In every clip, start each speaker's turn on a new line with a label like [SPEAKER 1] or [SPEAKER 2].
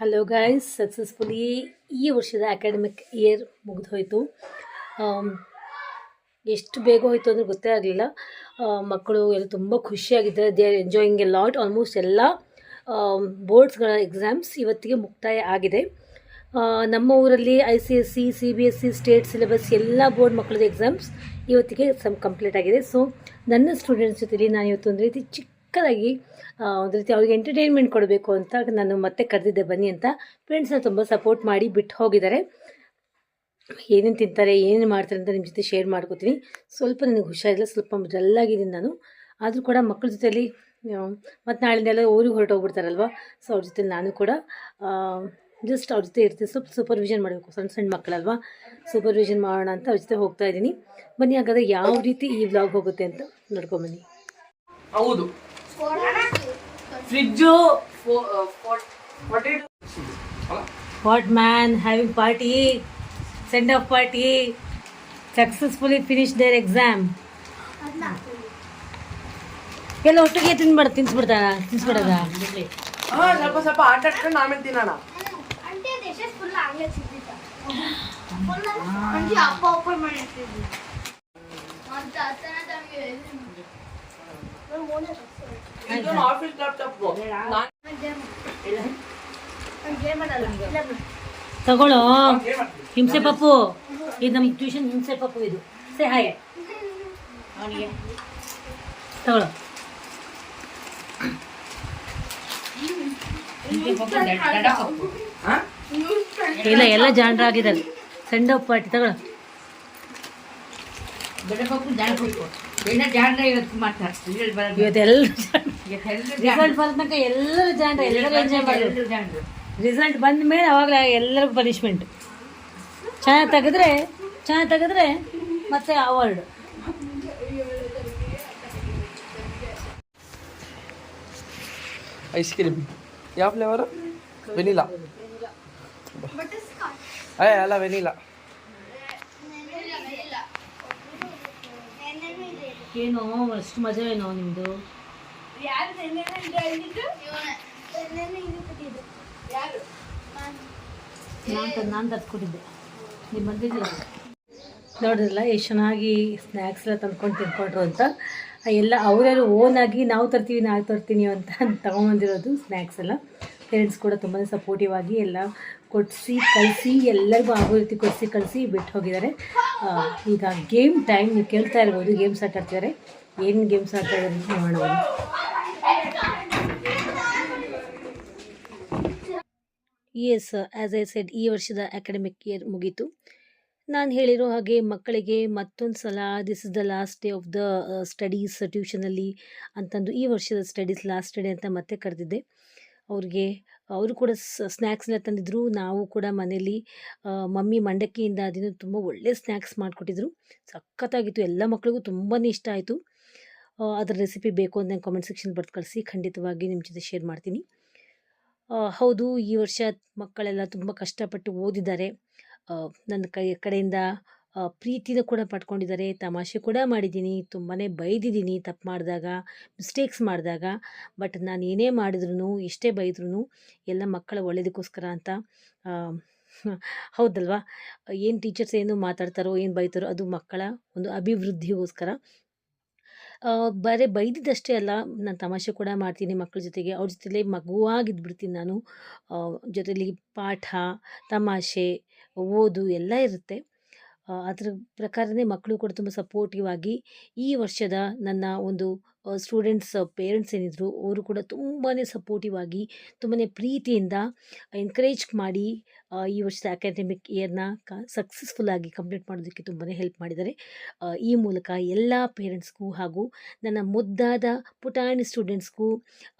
[SPEAKER 1] Hello guys, successfully ಈ ವರ್ಷದ academic year ಮುಗಿದು ಹೋಯಿತು. ಎಷ್ಟು ಬೇಗ ಹೋಯಿತು ಅಂದರೆ ಗೊತ್ತೇ ಆಗಲಿಲ್ಲ. ಮಕ್ಕಳು ಎಲ್ಲ ತುಂಬ ಖುಷಿಯಾಗಿದ್ದಾರೆ. They are enjoying a lot. Almost ಎಲ್ಲ ಬೋರ್ಡ್ಸ್ಗಳ ಎಕ್ಸಾಮ್ಸ್ ಇವತ್ತಿಗೆ ಮುಕ್ತಾಯ ಆಗಿದೆ. ನಮ್ಮ ಊರಲ್ಲಿ ICSE, CBSE, ಸ್ಟೇಟ್ ಸಿಲೆಬಸ್ ಎಲ್ಲ ಬೋರ್ಡ್ ಮಕ್ಕಳದ್ದು ಎಕ್ಸಾಮ್ಸ್ ಇವತ್ತಿಗೆ ಕಂಪ್ಲೀಟ್ ಆಗಿದೆ. ಸೊ ನನ್ನ ಸ್ಟೂಡೆಂಟ್ಸ್ ಜೊತೆಲಿ ನಾನು ಇವತ್ತು ಒಂದು ರೀತಿ ಚಿಕ್ಕದಾಗಿ ಒಂದು ರೀತಿ ಅವ್ರಿಗೆ ಎಂಟರ್ಟೈನ್ಮೆಂಟ್ ಕೊಡಬೇಕು ಅಂತ ನಾನು ಮತ್ತೆ ಕರೆದಿದ್ದೆ ಬನ್ನಿ ಅಂತ. ಫ್ರೆಂಡ್ಸ್ನ ತುಂಬ ಸಪೋರ್ಟ್ ಮಾಡಿ ಬಿಟ್ಟು ಹೋಗಿದ್ದಾರೆ. ಏನೇನು ತಿಂತಾರೆ, ಏನೇನು ಮಾಡ್ತಾರೆ ಅಂತ ನಿಮ್ಮ ಜೊತೆ ಶೇರ್ ಮಾಡ್ಕೋತೀನಿ. ಸ್ವಲ್ಪ ನನಗೆ ಹುಷಾರಿಲ್ಲ, ಸ್ವಲ್ಪ ಡಲ್ಲಾಗಿದ್ದೀನಿ ನಾನು. ಆದರೂ ಕೂಡ ಮಕ್ಕಳ ಜೊತೆಯಲ್ಲಿ ಮತ್ತು ನಾಳಿಂದೆಲ್ಲ ಊರಿಗೆ ಹೊರಟೋಗ್ಬಿಡ್ತಾರಲ್ವ, ಸೊ ಅವ್ರ ಜೊತೆಲಿ ನಾನು ಕೂಡ ಜಸ್ಟ್ ಅವ್ರ ಜೊತೆ ಇರ್ತೀನಿ. ಸ್ವಲ್ಪ ಸೂಪರ್ವಿಷನ್ ಮಾಡಬೇಕು, ಸಣ್ಣ ಸಣ್ಣ ಮಕ್ಕಳಲ್ವ, ಸೂಪರ್ವಿಷನ್ ಮಾಡೋಣ ಅಂತ ಅವ್ರ ಜೊತೆ ಹೋಗ್ತಾ ಇದ್ದೀನಿ. ಬನ್ನಿ ಹಾಗಾದರೆ ಯಾವ ರೀತಿ ಈ ವ್ಲಾಗ್ ಹೋಗುತ್ತೆ ಅಂತ ನೋಡ್ಕೊಂಬನ್ನಿ.
[SPEAKER 2] ಹೌದು, fridge
[SPEAKER 1] what man, having party, send off party, successfully finish their exam. ಎಲ್ಲ ಒಟ್ಟಿಗೆ ತಿನ್ಸ್ಬಿಡೋದ
[SPEAKER 2] ಸ್ವಲ್ಪ ಸ್ವಲ್ಪ ಆಟ ಆಡ್ಕೊಂಡು ಆಮೇಲೆ ತಿನ್ನೋಣ. ಆಫೀಸ್ ಲ್ಯಾಪ್ಟಾಪ್
[SPEAKER 1] ತಗೊಳ್ಳೋ. ಹಿಂಸೆ ಪಪ್ಪು, ಇದು ನಮ್ಮ ಟ್ಯೂಷನ್ ಹಿಂಸೆ ಪಪ್ಪು. ಇದು ಸೇ ಹಾಯ್ ಅವನಿಗೆ ತಗೊಳ್ಳೋ. ಇಲ್ಲ, ಎಲ್ಲ ಜಾಣರಾಗಿದ್ದಾರೆ. ಸೆಂಡ್ ಆಫ್ ಪಾರ್ಟಿ ತಗೊಳ್ಳೋ. ಇವತ್ತೆಲ್ಲ ರಿಸಲ್ಟ್ ಬಂದ ಎಲ್ಲರೂ ಜಾಣರ, ಎಲ್ಲರೂ ಎಂಜಾಯ್ ಮಾಡೋದು. ರಿಸಲ್ಟ್ ಬಂದ ಮೇಲೆ ಅವಾಗ ಎಲ್ಲರಿಗೂ ಪನಿಷ್ಮೆಂಟ್. ಚೆನ್ನಾಗಿ ತೆಗೆದ್ರೆ ಮತ್ತೆ ಅವಾರ್ಡ್.
[SPEAKER 2] ಐಸ್ ಕ್ರೀಮ್ ಯಾವ ಫ್ಲೇವರು? ವೆನಿಲಾ. ಅಲ್ಲ, ವೆನಿಲಾ.
[SPEAKER 1] ಏನೋ ಅಷ್ಟು ಮಜಾ ಏನೋ ನಿಮ್ಮದು. ನಾನು ತರಿಸ್ಕೊಟ್ಟಿದ್ದೆ, ನೀವು ಬಂದಿದ್ದಿಲ್ಲ. ನೋಡಿದ್ರಲ್ಲ ಎಷ್ಟು ಚೆನ್ನಾಗಿ ಸ್ನ್ಯಾಕ್ಸ್ ಎಲ್ಲ ತಂದ್ಕೊಂಡು ತಿನ್ಕೊಂಡ್ರು ಅಂತ. ಎಲ್ಲ ಅವರೆಲ್ಲ ಓನಾಗಿ ನಾವು ತರ್ತೀನಿ ಅಂತ ತಗೊಂಬಂದಿರೋದು ಸ್ನ್ಯಾಕ್ಸ್ ಎಲ್ಲ. ಪೇರೆಂಟ್ಸ್ ಕೂಡ ತುಂಬಾ ಸಪೋರ್ಟಿವ್ ಆಗಿ ಎಲ್ಲ ಕೊಡಿಸಿ ಕಳಿಸಿ, ಎಲ್ಲರಿಗೂ ಆಗೋ ರೀತಿ ಕೊಡಿಸಿ ಕಳಿಸಿ ಬಿಟ್ಟು ಹೋಗಿದ್ದಾರೆ. ಈಗ ಗೇಮ್ ಟೈಮ್. ನೀವು ಕೇಳ್ತಾ ಇರ್ಬೋದು, ಗೇಮ್ಸ್ ಆಟ ಆಡ್ತಿದ್ದಾರೆ. ಏನು ಗೇಮ್ಸ್ ಆಡ್ತಾ ಇದ್ದಾರೆ ಅಂತ ನೋಡೋಣ. ಎಸ್, ಆ್ಯಸ್ ಐ ಸೆಡ್, ಈ ವರ್ಷದ ಅಕಾಡೆಮಿಕ್ ಇಯರ್ ಮುಗೀತು. ನಾನು ಹೇಳಿರೋ ಹಾಗೆ ಮಕ್ಕಳಿಗೆ ಮತ್ತೊಂದು ಸಲ this is the last day of the studies ಟ್ಯೂಷನಲ್ಲಿ ಅಂತಂದು ಈ ವರ್ಷದ ಸ್ಟಡೀಸ್ ಲಾಸ್ಟ್ ಡೇ ಅಂತ ಮತ್ತೆ ಕರೆದಿದ್ದೆ ಅವ್ರಿಗೆ. ಅವರು ಕೂಡ ಸ್ನ್ಯಾಕ್ಸ್ ಎಲ್ಲ ತಂದಿದ್ದರು. ನಾವು ಕೂಡ ಮನೇಲಿ ಮಮ್ಮಿ ಮಂಡಕ್ಕಿಯಿಂದ ಅದನ್ನು ತುಂಬ ಒಳ್ಳೆ ಸ್ನ್ಯಾಕ್ಸ್ ಮಾಡಿಕೊಟ್ಟಿದ್ರು. ಸಖತ್ತಾಗಿತ್ತು, ಎಲ್ಲ ಮಕ್ಕಳಿಗೂ ತುಂಬಾ ಇಷ್ಟ ಆಯಿತು. ಅದರ ರೆಸಿಪಿ ಬೇಕು ಅಂತ ನಾನು ಕಾಮೆಂಟ್ ಸೆಕ್ಷನ್ ಬರ್ದು ಕಳಿಸಿ, ಖಂಡಿತವಾಗಿ ನಿಮ್ಮ ಜೊತೆ ಶೇರ್ ಮಾಡ್ತೀನಿ. ಹೌದು, ಈ ವರ್ಷ ಮಕ್ಕಳೆಲ್ಲ ತುಂಬ ಕಷ್ಟಪಟ್ಟು ಓದಿದ್ದಾರೆ. ನನ್ನ ಕಡೆಯಿಂದ ಪ್ರೀತಿನ ಕೂಡ ಪಡ್ಕೊಂಡಿದ್ದಾರೆ. ತಮಾಷೆ ಕೂಡ ಮಾಡಿದ್ದೀನಿ, ತುಂಬಾ ಬೈದಿದ್ದೀನಿ ತಪ್ಪು ಮಾಡಿದಾಗ, ಮಿಸ್ಟೇಕ್ಸ್ ಮಾಡಿದಾಗ. ಬಟ್ ನಾನು ಏನೇ ಮಾಡಿದ್ರು, ಎಷ್ಟೇ ಬೈದ್ರೂ ಎಲ್ಲ ಮಕ್ಕಳ ಒಳ್ಳೆಯದಕ್ಕೋಸ್ಕರ ಅಂತ. ಹೌದಲ್ವಾ? ಏನು ಟೀಚರ್ಸ್ ಏನು ಮಾತಾಡ್ತಾರೋ, ಏನು ಬೈತಾರೋ, ಅದು ಮಕ್ಕಳ ಒಂದು ಅಭಿವೃದ್ಧಿಗೋಸ್ಕರ. ಬರೀ ಬೈದಿದ್ದಷ್ಟೇ ಅಲ್ಲ, ನಾನು ತಮಾಷೆ ಕೂಡ ಮಾಡ್ತೀನಿ ಮಕ್ಕಳ ಜೊತೆಗೆ. ಅವ್ರ ಜೊತೆಲೇ ಮಗುವಾಗಿದ್ಬಿಡ್ತೀನಿ ನಾನು. ಜೊತೆಲಿ ಪಾಠ, ತಮಾಷೆ, ಓದು ಎಲ್ಲ ಇರುತ್ತೆ. ಅದ್ರ ಪ್ರಕಾರನೇ ಮಕ್ಕಳು ಕೂಡ ತುಂಬ ಸಪೋರ್ಟಿವ್ ಆಗಿ ಈ ವರ್ಷದ ನನ್ನ ಒಂದು ಸ್ಟೂಡೆಂಟ್ಸ್ ಪೇರೆಂಟ್ಸ್ ಏನಿದ್ರು ಅವರು ಕೂಡ ತುಂಬಾ ಸಪೋರ್ಟಿವ್ ಆಗಿ, ತುಂಬಾ ಪ್ರೀತಿಯಿಂದ ಎನ್ಕರೇಜ್ ಮಾಡಿ ಈ ವರ್ಷದ ಅಕಾಡೆಮಿಕ್ ಇಯರ್ನ ಸಕ್ಸಸ್ಫುಲ್ಲಾಗಿ ಕಂಪ್ಲೀಟ್ ಮಾಡೋದಕ್ಕೆ ತುಂಬಾ ಹೆಲ್ಪ್ ಮಾಡಿದ್ದಾರೆ. ಈ ಮೂಲಕ ಎಲ್ಲ ಪೇರೆಂಟ್ಸ್ಗೂ ಹಾಗೂ ನನ್ನ ಮುದ್ದಾದ ಪುಟಾಣಿ ಸ್ಟೂಡೆಂಟ್ಸ್ಗೂ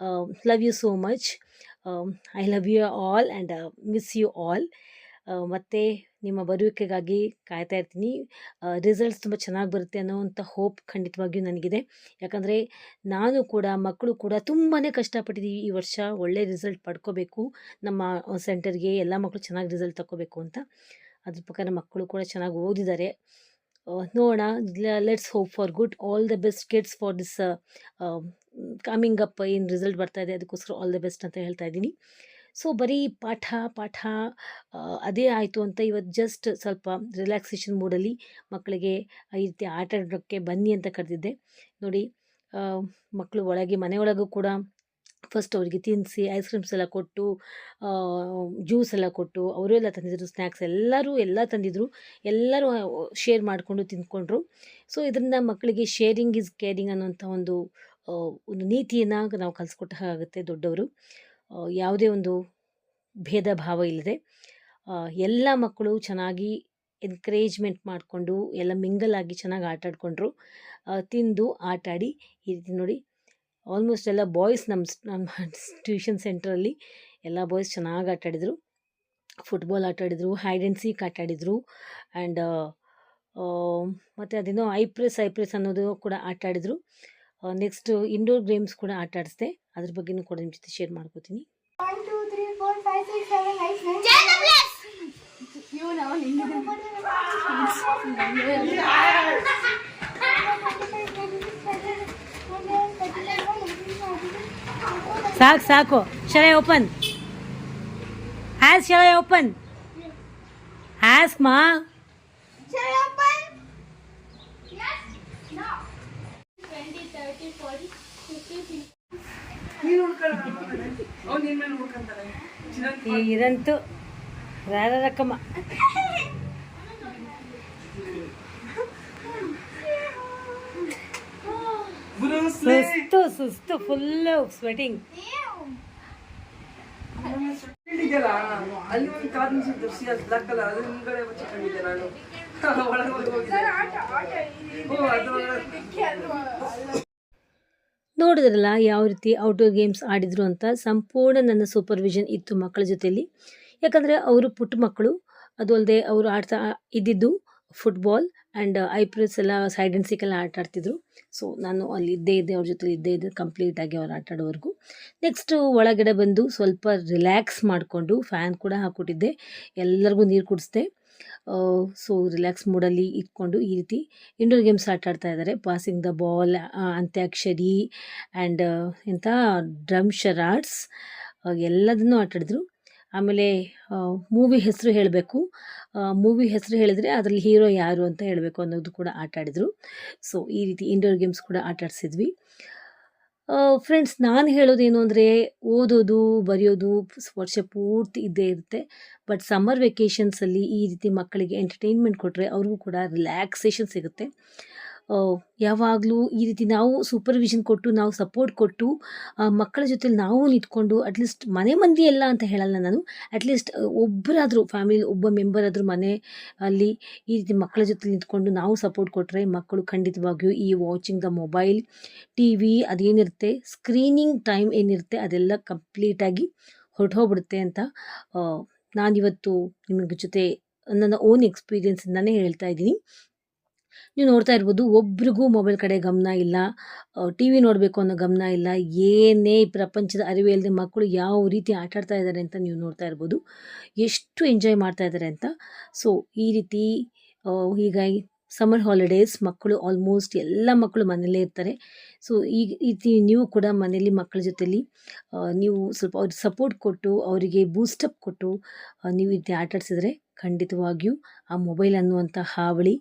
[SPEAKER 1] love you so much. I love you all and miss you all. ಮತ್ತು ನಿಮ್ಮ ಬರುವಿಕೆಗಾಗಿ ಕಾಯ್ತಾ ಇರ್ತೀನಿ. ರಿಸಲ್ಟ್ಸ್ ತುಂಬ ಚೆನ್ನಾಗಿ ಬರುತ್ತೆ ಅನ್ನೋವಂಥ ಹೋಪ್ ಖಂಡಿತವಾಗಿಯೂ ನನಗಿದೆ. ಯಾಕಂದರೆ ನಾನು ಕೂಡ, ಮಕ್ಕಳು ಕೂಡ ತುಂಬಾ ಕಷ್ಟಪಟ್ಟಿದ್ದೀವಿ ಈ ವರ್ಷ ಒಳ್ಳೆ ರಿಸಲ್ಟ್ ಪಡ್ಕೋಬೇಕು. ನಮ್ಮ ಸೆಂಟರ್ಗೆ ಎಲ್ಲ ಮಕ್ಕಳು ಚೆನ್ನಾಗಿ ರಿಸಲ್ಟ್ ತಗೋಬೇಕು ಅಂತ. ಅದ್ರ ಪ್ರಕಾರ ಮಕ್ಕಳು ಕೂಡ ಚೆನ್ನಾಗಿ ಓದಿದ್ದಾರೆ. ನೋಡೋಣ, let's hope for good. All the best kids for this coming up. ಏನು ರಿಸಲ್ಟ್ ಬರ್ತಾ ಇದೆ ಅದಕ್ಕೋಸ್ಕರ ಆಲ್ ದ ಬೆಸ್ಟ್ ಅಂತ ಹೇಳ್ತಾ ಇದ್ದೀನಿ. ಸೊ ಬರೀ ಪಾಠ ಪಾಠ ಅದೇ ಆಯಿತು ಅಂತ ಇವತ್ತು ಜಸ್ಟ್ ಸ್ವಲ್ಪ ರಿಲ್ಯಾಕ್ಸೇಷನ್ ಮೂಡಲ್ಲಿ ಮಕ್ಕಳಿಗೆ ಈ ರೀತಿ ಆಟ ಆಡೋಕ್ಕೆ ಬನ್ನಿ ಅಂತ ಕರೆದಿದ್ದೆ. ನೋಡಿ ಮಕ್ಕಳು ಮನೆಯೊಳಗೂ ಕೂಡ ಫಸ್ಟ್ ಅವರಿಗೆ ತಿನ್ನಿಸಿ ಐಸ್ ಕ್ರೀಮ್ಸ್ ಎಲ್ಲ ಕೊಟ್ಟು ಜ್ಯೂಸ್ ಎಲ್ಲ ಕೊಟ್ಟು ಅವರು ಎಲ್ಲ ತಂದಿದ್ದರು, ಸ್ನ್ಯಾಕ್ಸ್ ಎಲ್ಲ ತಂದಿದ್ದರು. ಎಲ್ಲರೂ ಶೇರ್ ಮಾಡಿಕೊಂಡು ತಿಂದ್ಕೊಂಡ್ರು. ಸೊ ಇದರಿಂದ ಮಕ್ಕಳಿಗೆ ಶೇರಿಂಗ್ ಈಸ್ ಕೇರಿಂಗ್ ಅನ್ನೋಂಥ ಒಂದು ನೀತಿಯನ್ನು ನಾವು ಕಲಿಸ್ಕೊಟ್ಟ ಹಾಗಾಗುತ್ತೆ. ದೊಡ್ಡವರು ಯಾವುದೇ ಒಂದು ಭೇದ ಭಾವ ಇಲ್ಲದೆ ಎಲ್ಲ ಮಕ್ಕಳು ಚೆನ್ನಾಗಿ ಎನ್ಕರೇಜ್ಮೆಂಟ್ ಮಾಡಿಕೊಂಡು ಎಲ್ಲ ಮಿಂಗಲ್ ಆಗಿ ಚೆನ್ನಾಗಿ ಆಟ ಆಡಿಕೊಂಡ್ರು, ತಿಂದು ಆಟಾಡಿ. ಈ ರೀತಿ ನೋಡಿ ಆಲ್ಮೋಸ್ಟ್ ಎಲ್ಲ ಬಾಯ್ಸ್ ನಮ್ಮ ಟ್ಯೂಷನ್ ಸೆಂಟ್ರಲ್ಲಿ ಎಲ್ಲ ಬಾಯ್ಸ್ ಚೆನ್ನಾಗಿ ಆಟಾಡಿದರು. ಫುಟ್ಬಾಲ್ ಆಟಾಡಿದರು, ಹೈಡ್ ಆ್ಯಂಡ್ ಸೀಕ್ ಆಟಾಡಿದರು, ಆ್ಯಂಡ್ ಮತ್ತು ಅದೇನೋ ಐಪ್ರೆಸ್ ಅನ್ನೋದು ಕೂಡ ಆಟಾಡಿದರು. ನೆಕ್ಸ್ಟ್ ಇಂಡೋರ್ ಗೇಮ್ಸ್ ಕೂಡ ಆಟ ಆಡಿಸ್ದೆ. ಅದ್ರ ಬಗ್ಗೆನೂ ಕೂಡ ನಿಮ್ಮ ಜೊತೆ ಶೇರ್ ಮಾಡ್ಕೋತೀನಿ.
[SPEAKER 3] 1 2 3 4 5 6 7 8 9
[SPEAKER 1] ಸಾಕು ಶರೈ ಓಪನ್ ಶರೈ ಓಪನ್ ಮಾ
[SPEAKER 3] Shall I open? Yes. No. 20 30 40 50
[SPEAKER 2] ನೀನು ಹುಡ್ಕೊಳ್ಳ ಅವ್ನು ನಿನ್ನ ಮೇಲೆ ಹುಡ್ಕೊಂತಾರೆ.
[SPEAKER 1] ಇದಂತೂ ರಕ್ಕಮ್ಮ ಸುಸ್ತು ಫುಲ್ಲು ಸ್ವೆಟಿಂಗ್.
[SPEAKER 2] ಇದೆಯಲ್ಲ ಅಲ್ಲಿ ಒಂದು ಕಾರ್ನ್ ತರಿಸಿ ಅದು ಬ್ಲಾಕ್ ಕಲರ್ ಅದು ಹಿಂದ್ಗಡೆ ಬಚ್ಚಿಕೊಂಡಿದ್ದೆ ನಾನು. ಒಳಗೆ ಹೋಗಿದ್ದೆ.
[SPEAKER 1] ನೋಡಿದ್ರಲ್ಲ ಯಾವ ರೀತಿ ಔಟ್ಡೋರ್ ಗೇಮ್ಸ್ ಆಡಿದರು ಅಂತ. ಸಂಪೂರ್ಣ ನನ್ನ ಸೂಪರ್ವಿಷನ್ ಇತ್ತು ಮಕ್ಕಳ ಜೊತೆಯಲ್ಲಿ. ಯಾಕಂದರೆ ಅವರು ಪುಟ್ಟ ಮಕ್ಕಳು, ಅದು ಅಲ್ಲದೆ ಅವರು ಆಡ್ತಾ ಇದ್ದಿದ್ದು ಫುಟ್ಬಾಲ್ ಆ್ಯಂಡ್ ಐಪ್ರೆಸ್ ಎಲ್ಲ ಸೈಡ್ ಆ್ಯಂಡ್ ಸೀಕ್ ಎಲ್ಲ ಆಟ ಆಡ್ತಿದ್ರು. ಸೊ ನಾನು ಅಲ್ಲಿ ಇದ್ದೇ ಅವ್ರ ಜೊತೆ ಇದ್ದೆ ಕಂಪ್ಲೀಟಾಗಿ ಅವ್ರು ಆಟ ಆಡೋವರೆಗೂ. ನೆಕ್ಸ್ಟು ಒಳಗಡೆ ಬಂದು ಸ್ವಲ್ಪ ರಿಲ್ಯಾಕ್ಸ್ ಮಾಡಿಕೊಂಡು ಫ್ಯಾನ್ ಕೂಡ ಹಾಕ್ಕೊಟ್ಟಿದ್ದೆ, ಎಲ್ಲರಿಗೂ ನೀರು ಕುಡಿಸ್ದೆ. ಸೊ ರಿಲ್ಯಾಕ್ಸ್ ಮೂಡಲ್ಲಿ ಇಟ್ಕೊಂಡು ಈ ರೀತಿ ಇಂಡೋರ್ ಗೇಮ್ಸ್ ಆಟ ಆಡ್ತಾ ಇದ್ದಾರೆ. Passing the ball, antakshari and ಎಂಥ ಡ್ರಮ್ ಶರಾಡ್ಸ್ ಎಲ್ಲದನ್ನೂ ಆಟ ಆಡಿದ್ರು. ಆಮೇಲೆ ಮೂವಿ ಹೆಸರು ಹೇಳಬೇಕು, ಮೂವಿ ಹೆಸರು ಹೇಳಿದರೆ ಅದರಲ್ಲಿ ಹೀರೋ ಯಾರು ಅಂತ ಹೇಳಬೇಕು ಅನ್ನೋದು ಕೂಡ ಆಟ ಆಡಿದರು. ಸೊ ಈ ರೀತಿ ಇಂಡೋರ್ ಗೇಮ್ಸ್ ಕೂಡ ಆಟ ಆಡಿಸಿದ್ವಿ. ಫ್ರೆಂಡ್ಸ್, ನಾನು ಹೇಳೋದೇನು ಅಂದರೆ ಓದೋದು ಬರೆಯೋದು ವರ್ಷ ಪೂರ್ತಿ ಇದ್ದೇ ಇರುತ್ತೆ. ಬಟ್ ಸಮ್ಮರ್ ವೆಕೇಷನ್ಸಲ್ಲಿ ಈ ರೀತಿ ಮಕ್ಕಳಿಗೆ ಎಂಟರ್ಟೈನ್ಮೆಂಟ್ ಕೊಟ್ಟರೆ ಅವ್ರಿಗೂ ಕೂಡ ರಿಲ್ಯಾಕ್ಸೇಷನ್ ಸಿಗುತ್ತೆ. ಯಾವಾಗಲೂ ಈ ರೀತಿ ನಾವು ಸೂಪರ್ವಿಷನ್ ಕೊಟ್ಟು, ನಾವು ಸಪೋರ್ಟ್ ಕೊಟ್ಟು, ಮಕ್ಕಳ ಜೊತೆಲಿ ನಾವು ನಿಂತ್ಕೊಂಡು ಅಟ್ಲೀಸ್ಟ್ ಮನೆ ಮಂದಿ ಎಲ್ಲ ಅಂತ ಹೇಳಲ್ಲ ನಾನು, ಅಟ್ಲೀಸ್ಟ್ ಒಬ್ಬರಾದರೂ ಫ್ಯಾಮಿಲಿ ಒಬ್ಬ ಮೆಂಬರ್ ಆದರೂ ಮನೆ ಅಲ್ಲಿ ಈ ರೀತಿ ಮಕ್ಕಳ ಜೊತೆ ನಿಂತ್ಕೊಂಡು ನಾವು ಸಪೋರ್ಟ್ ಕೊಟ್ಟರೆ ಮಕ್ಕಳು ಖಂಡಿತವಾಗಿಯೂ ಈ watching the mobile, TV ಅದೇನಿರುತ್ತೆ ಸ್ಕ್ರೀನಿಂಗ್ ಟೈಮ್ ಏನಿರುತ್ತೆ ಅದೆಲ್ಲ ಕಂಪ್ಲೀಟಾಗಿ ಹೊರಟೋಗ್ಬಿಡುತ್ತೆ ಅಂತ ನಾನಿವತ್ತು ನಿಮಗೆ ಜೊತೆ ನನ್ನ ಓನ್ ಎಕ್ಸ್ಪೀರಿಯೆನ್ಸಿಂದನೇ ಹೇಳ್ತಾ ಇದ್ದೀನಿ. ನೀವು ನೋಡ್ತಾ ಇರ್ಬೋದು, ಒಬ್ರಿಗೂ ಮೊಬೈಲ್ ಕಡೆ ಗಮನ ಇಲ್ಲ, ಟಿ ವಿ ನೋಡಬೇಕು ಅನ್ನೋ ಗಮನ ಇಲ್ಲ, ಏನೇ ಪ್ರಪಂಚದ ಅರಿವೇ ಇಲ್ಲದೆ ಮಕ್ಕಳು ಯಾವ ರೀತಿ ಆಟ ಆಡ್ತಾ ಇದ್ದಾರೆ ಅಂತ ನೀವು ನೋಡ್ತಾ ಇರ್ಬೋದು, ಎಷ್ಟು ಎಂಜಾಯ್ ಮಾಡ್ತಾ ಇದ್ದಾರೆ ಅಂತ. ಸೊ ಈ ರೀತಿ ಈಗ ಸಮ್ಮರ್ ಹಾಲಿಡೇಸ್ ಮಕ್ಕಳು ಆಲ್ಮೋಸ್ಟ್ ಎಲ್ಲ ಮಕ್ಕಳು ಮನೆಯಲ್ಲೇ ಇರ್ತಾರೆ. ಸೊ ಈ ರೀತಿ ನೀವು ಕೂಡ ಮನೆಯಲ್ಲಿ ಮಕ್ಕಳ ಜೊತೆಲಿ ನೀವು ಸ್ವಲ್ಪ ಅವ್ರಿಗೆ ಸಪೋರ್ಟ್ ಕೊಟ್ಟು, ಅವರಿಗೆ ಬೂಸ್ಟಪ್ ಕೊಟ್ಟು ನೀವು ಈ ರೀತಿ ಆಟ ಆಡಿಸಿದ್ರೆ ಖಂಡಿತವಾಗಿಯೂ ಆ ಮೊಬೈಲ್ ಅನ್ನುವಂಥ ಹಾವಳಿ,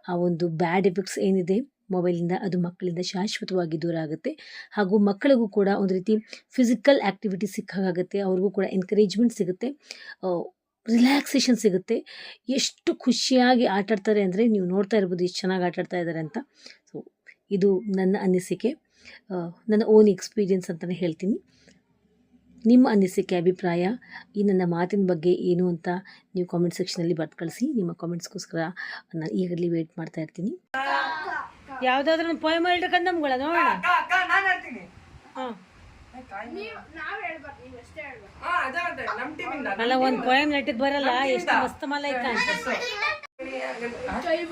[SPEAKER 1] ಆ ಒಂದು ಬ್ಯಾಡ್ ಎಫೆಕ್ಟ್ಸ್ ಏನಿದೆ ಮೊಬೈಲಿಂದ, ಅದು ಮಕ್ಕಳಿಂದ ಶಾಶ್ವತವಾಗಿ ದೂರ ಆಗುತ್ತೆ. ಹಾಗೂ ಮಕ್ಕಳಿಗೂ ಕೂಡ ಒಂದು ರೀತಿ ಫಿಸಿಕಲ್ ಆ್ಯಕ್ಟಿವಿಟಿ ಸಿಕ್ಕಾಗುತ್ತೆ, ಅವ್ರಿಗೂ ಕೂಡ ಎನ್ಕರೇಜ್ಮೆಂಟ್ ಸಿಗುತ್ತೆ, ರಿಲ್ಯಾಕ್ಸೇಷನ್ ಸಿಗುತ್ತೆ. ಎಷ್ಟು ಖುಷಿಯಾಗಿ ಆಟಾಡ್ತಾರೆ ಅಂದರೆ ನೀವು ನೋಡ್ತಾ ಇರ್ಬೋದು ಎಷ್ಟು ಚೆನ್ನಾಗಿ ಆಟಾಡ್ತಾ ಇದ್ದಾರೆ ಅಂತ. ಸೊ ಇದು ನನ್ನ ಅನಿಸಿಕೆ, ನನ್ನ ಓನ್ ಎಕ್ಸ್ಪೀರಿಯೆನ್ಸ್ ಅಂತಲೇ ಹೇಳ್ತೀನಿ. ನಿಮ್ಮ ಅನಿಸಿಕೆ, ಅಭಿಪ್ರಾಯ, ಈ ನನ್ನ ಮಾತಿನ ಬಗ್ಗೆ ಏನು ಅಂತ ನೀವು ಕಾಮೆಂಟ್ ಸೆಕ್ಷನಲ್ಲಿ ಬರ್ದು ಕಳಿಸಿ. ನಿಮ್ಮ ಕಾಮೆಂಟ್ಸ್ಗೋಸ್ಕರ ನಾನು ಈಗಲೇ ವೇಟ್ ಮಾಡ್ತಾ ಇರ್ತೀನಿ. ಯಾವುದಾದ್ರೂ ಒಂದು ಪೋಯಮ್ ಹೇಳ್ಬೇಕಂತ ನಮ್ಗಳ ನೋಡೋಣ. ಹಾಂ ಅಲ್ಲ, ಒಂದು ಪೋಯಮ್ ನೆಟ್ಟಿಗೆ ಬರಲ್ಲ, ಎಷ್ಟು ಮಸ್ತ್ ಮಲೈಕ ಅಂತ.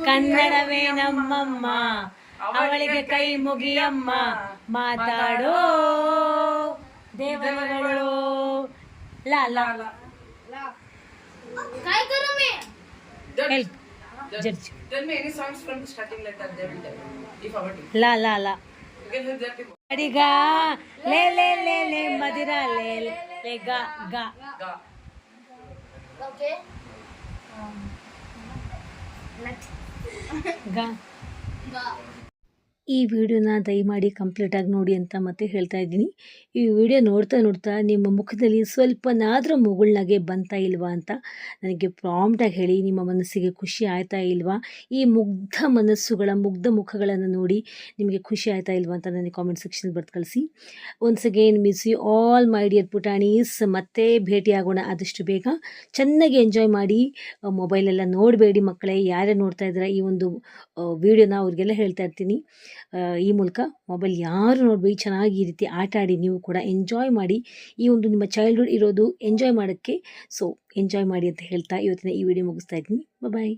[SPEAKER 1] ಕನ್ನಡವೇ ನಮ್ಮಮ್ಮ, ಅವಳಿಗೆ ಕೈ ಮುಗಿಯಮ್ಮ, ಮಾತಾಡೋ ದೇವರುಗಳು ಲಾ ಲಾ ಜಡ್ಜ್ ಲಾ ಲಾ ಲಾ ಅಡಿಗ ಲೇ ಲೇ ಲೇ ಲೇ ಮದಿರ ಲೇ ಲೇ ಗ ಗ
[SPEAKER 2] ಗ
[SPEAKER 3] Okay.
[SPEAKER 1] ಗ ಈ ವಿಡಿಯೋನ ದಯಮಾಡಿ ಕಂಪ್ಲೀಟಾಗಿ ನೋಡಿ ಅಂತ ಮತ್ತೆ ಹೇಳ್ತಾ ಇದ್ದೀನಿ. ಈ ವಿಡಿಯೋ ನೋಡ್ತಾ ನೋಡ್ತಾ ನಿಮ್ಮ ಮುಖದಲ್ಲಿ ಸ್ವಲ್ಪನಾದರೂ ಮುಗುಳ್ನಗೆ ಬಂತಾ ಇಲ್ವಾ ಅಂತ ನನಗೆ ಪ್ರಾಂಪ್ಟಾಗಿ ಹೇಳಿ. ನಿಮ್ಮ ಮನಸ್ಸಿಗೆ ಖುಷಿ ಆಯ್ತಾ ಇಲ್ವಾ? ಈ ಮುಗ್ಧ ಮನಸ್ಸುಗಳ ಮುಗ್ಧ ಮುಖಗಳನ್ನು ನೋಡಿ ನಿಮಗೆ ಖುಷಿ ಆಯ್ತಾ ಇಲ್ವಾ ಅಂತ ನನಗೆ ಕಾಮೆಂಟ್ ಸೆಕ್ಷನಲ್ಲಿ ಬರ್ದು ಕಳಿಸಿ. Once again miss you all my dear ಪುಟಾಣೀಸ್. ಮತ್ತೆ ಭೇಟಿಯಾಗೋಣ ಆದಷ್ಟು ಬೇಗ. ಚೆನ್ನಾಗಿ ಎಂಜಾಯ್ ಮಾಡಿ. ಮೊಬೈಲೆಲ್ಲ ನೋಡಬೇಡಿ ಮಕ್ಕಳೇ. ಯಾರೇ ನೋಡ್ತಾ ಇದ್ದೀರಾ ಈ ಒಂದು ವಿಡಿಯೋನ ಅವ್ರಿಗೆಲ್ಲ ಹೇಳ್ತಾ ಇರ್ತೀನಿ. ಈ ಮೂಲಕ ಮೊಬೈಲ್ ಯಾರು ನೋಡಬೇಡಿ, ಚೆನ್ನಾಗಿ ಈ ರೀತಿ ಆಟ ಆಡಿ ನೀವು ಕೂಡ ಎಂಜಾಯ್ ಮಾಡಿ. ಈ ಒಂದು ನಿಮ್ಮ ಚೈಲ್ಡ್ಹುಡ್ ಇರೋದು ಎಂಜಾಯ್ ಮಾಡೋಕ್ಕೆ. ಸೊ ಎಂಜಾಯ್ ಮಾಡಿ ಅಂತ ಹೇಳ್ತಾ ಇವತ್ತಿನ ಈ ವಿಡಿಯೋ ಮುಗಿಸ್ತಾ ಇದ್ದೀನಿ. ಬಾಯ್.